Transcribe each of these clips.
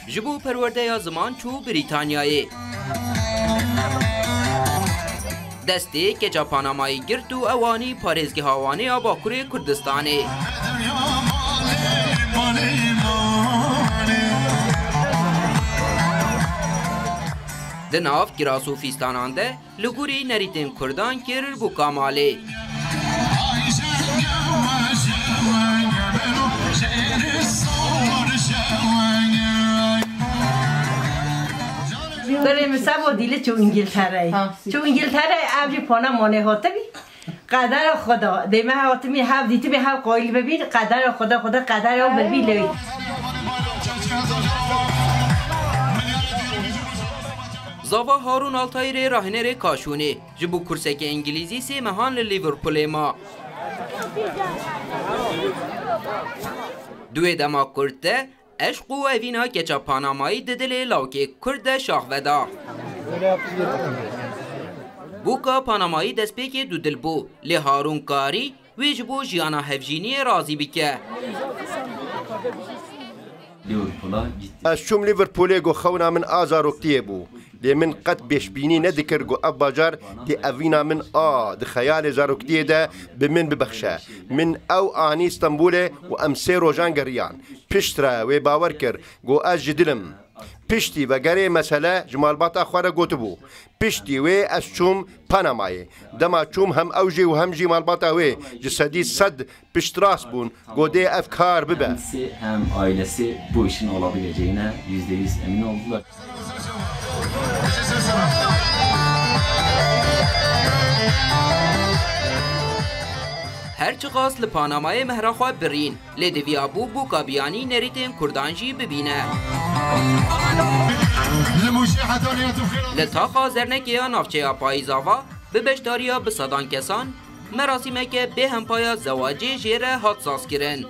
جبو پرورده یا زمان چو بریتانیایی دستی که جا پانامایی گرد و اوانی پارێزگی هاوانی باکوری کردستانی دناف گراس و فیستانان ده لگوری نریتین کردان کرر بو کامالی بریم سبا دیله چو انگلتره چو انگلتره ابری پانا مانه هاته بی قدر خدا دیمه هاته می هف دیتی به هف قایل ببین قدر خدا قدر ها ببین لوی زاوا هارون آلتایر راهنر کاشونی جبو کرسک انگلیزی سی مهان لیورپول ما دوی دما کرده عشق و اوینا گچا پانامایی ددل لاوکی کرد شاخودا بوکا پانامایی دست پیکی دو دل بو لی هارون کاری ویجبو جیانا هفجینی رازی بیکه از شوم لیورپول گو خونا من آزاروکتیه بو لی من قد بیشبینی ندکر گو اب باجار تی اوینا من ده خیال زاروکتیه ده بمن ببخشه من او آنی استنبوله و امسی روژان گریان پشتره و باور کر گو از جدلم پشتی و گره مسئله جمال باتا خواره گوتو بو پشتی و از چوم پانامایی دما چوم هم اوجی و هم جمال باتا و جسدی صد پشت راست بون گوده افکار ببه hem ailesi bu işin olabileceğine %100 emin oldular. هرچی خواست لپانامای مهراخوا برین لدویا بو کابیانی نریتین کردانجی ببینه لطاقا زرنکی یا نافچه یا پاییزاوا به بشتاریا بسادان کسان مراسمه که به همپایا زواجی جیره هات ساز کرن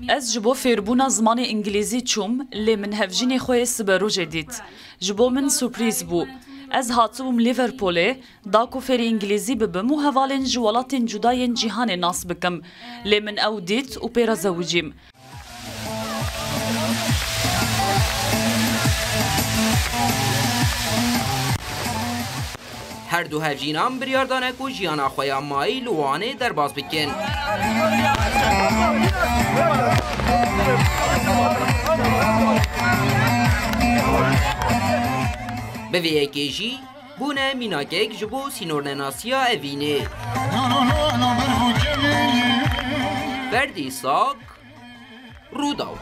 از جبو فیربونا زمان انگلیزی چوم لی من هفجین خوی سبروج دیت جبو من سورپریز بو از هاتوم لیورپوله داکو فری انگلیزی ببم و هوالین جوالات جدای جهان ناس بکم لی من او دیت و پیرا زوجیم هر دو هفجینان بریاردانه کو جیانا خویا مایی لوانه در باز بکن به ویکی جی بونه میناکک جبو سینورنناسیا اوینه فردی ساک روداو